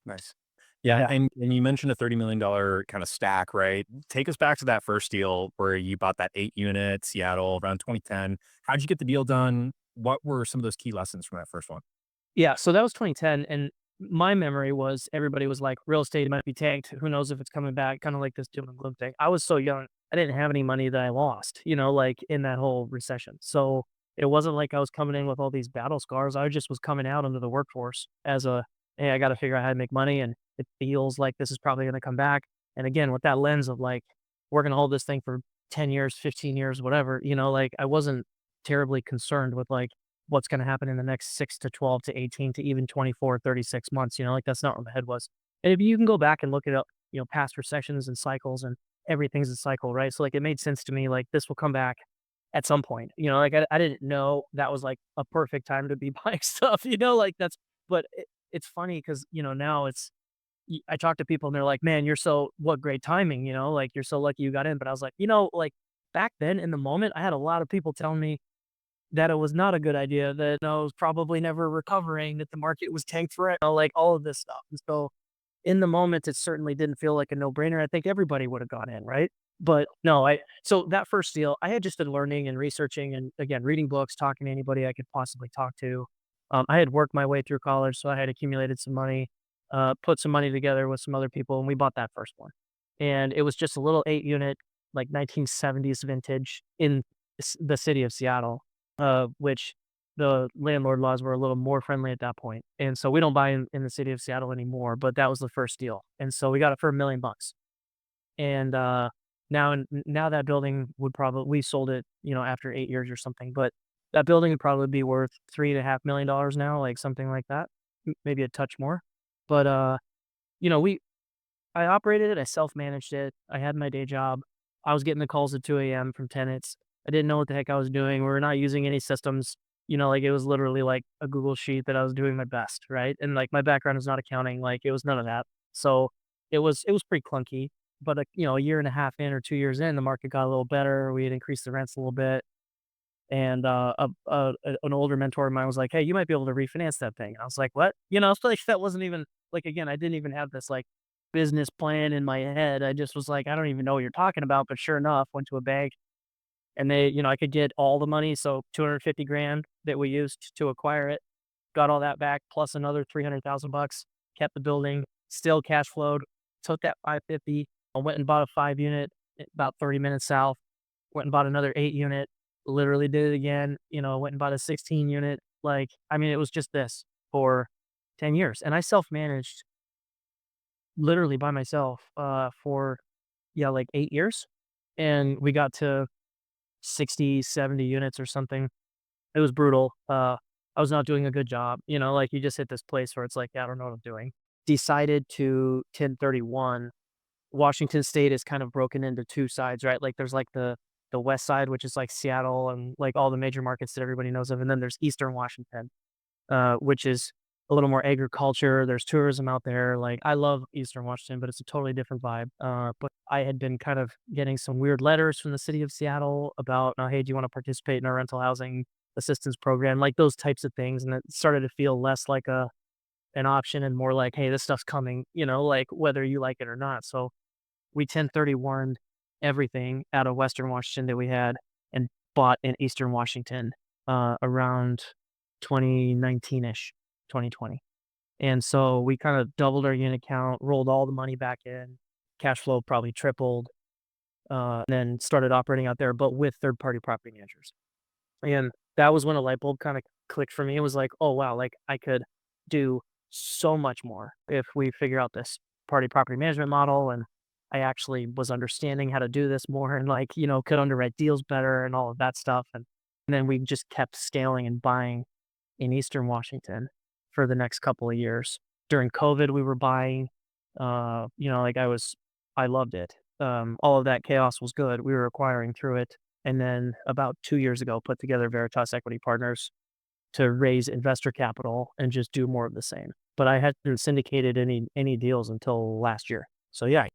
Nice. Yeah, Yeah. and you mentioned a $30 million kind of stack, right? Take us back to that first deal where you bought that 8 unit Seattle around 2010. How'd you get the deal done? What were some of those key lessons from that first one? Yeah, so that was 2010, and my memory was everybody was like, "Real estate might be tanked. Who knows if it's coming back?" Kinda like this doom and gloom thing. I was so young, I didn't have any money that I lost, like, in that whole recession. So, it wasn't like I was coming in with all these battle scars. I just was coming out into the workforce as a, "Hey, I gotta figure out how to make money, and it feels like this is probably gonna come back." And again, with that lens of, like, we're gonna hold this thing for 10 years, 15 years, whatever, like, I wasn't terribly concerned with, like, what's gonna happen in the next 6 to 12 to 18 to even 24, 36 months, like, that's not where my head was. And if you can go back and look it up, past recessions and cycles and everything's a cycle, right? So, like, it made sense to me, like, this will come back at some point, like, I didn't know that was, like, a perfect time to be buying stuff, like, that's but it's funny because now I talk to people and they're like, "Man, what great timing," like, "You're so lucky you got in." But I was like, like, back then in the moment, I had a lot of people telling me that it was not a good idea, that, no, it was probably never recovering, that the market was tanked forever, like, all of this stuff. And so, in the moment, it certainly didn't feel like a no-brainer. I think everybody would have gone in, right? But no, I so that first deal, I had just been learning and researching and, again, reading books, talking to anybody I could possibly talk to. I had worked my way through college, so I had accumulated some money, put some money together with some other people, and we bought that first one. And it was just a little 8 unit, like, 1970s vintage in the city of Seattle, which the landlord laws were a little more friendly at that point. And so we don't buy in the city of Seattle anymore, but that was the first deal. And so we got it for $1,000,000. And now that building would probably we sold it, after 8 years or something, but that building would probably be worth $3.5 million now, like something like that, maybe a touch more. But you know, we I operated it, I self-managed it, I had my day job. I was getting the calls at 2 AM from tenants. I didn't know what the heck I was doing. We were not using any systems, like, it was literally like a Google sheet that I was doing my best, right? And, like, my background is not accounting, like, it was none of that. So, it was pretty clunky, but, a year and a half in or 2 years in, the market got a little better, we had increased the rents a little bit, and, an older mentor of mine was like, "Hey, you might be able to refinance that thing." And I was like, "What?" So, like, that wasn't even like, again, I didn't even have this, like, business plan in my head. I just was like, "I don't even know what you're talking about," but sure enough, went to a bank and I could get all the money, so 250 grand that we used to acquire it, got all that back plus another 300,000 bucks, kept the building, still cash flowed, took that 550, I went and bought a 5 unit about 30 minutes south, went and bought another 8 unit, literally did it again, went and bought a 16 unit. Like, I mean, it was just this for 10 years. And I self-managed literally by myself, for, yeah, like 8 years. And we got to 60, 70 units or something. It was brutal. I was not doing a good job, like, you just hit this place where it's like, "Yeah, I don't know what I'm doing." Decided to 1031. Washington State is kind of broken into 2 sides, right? Like, there's, like, the West Side, which is, like, Seattle and, like, all the major markets that everybody knows of, and then there's Eastern Washington, which is a little more agriculture, there's tourism out there. Like, I love Eastern Washington, but it's a totally different vibe. But I had been kind of getting some weird letters from the city of Seattle about, "Hey, do you wanna participate in our rental housing assistance program?" Like, those types of things, and it started to feel less like an option and more like, "Hey, this stuff's coming," like, whether you like it or not. So, we 1031'd everything out of Western Washington that we had and bought in Eastern Washington, around 2019-ish, 2020. And so we kind of doubled our unit count, rolled all the money back in, cash flow probably tripled, and then started operating out there, but with third-party property managers. And that was when a light bulb kinda clicked for me. It was like, "Oh, wow, like, I could do so much more if we figure out this party property management model," and I actually was understanding how to do this more and, like, could underwrite deals better and all of that stuff, and then we just kept scaling and buying in Eastern Washington for the next couple of years. During COVID, we were buying, like, I loved it. All of that chaos was good. We were acquiring through it. And then about 2 years ago, put together Veritas Equity Partners to raise investor capital and just do more of the same. But I hadn't syndicated any deals until last year. So, yeah.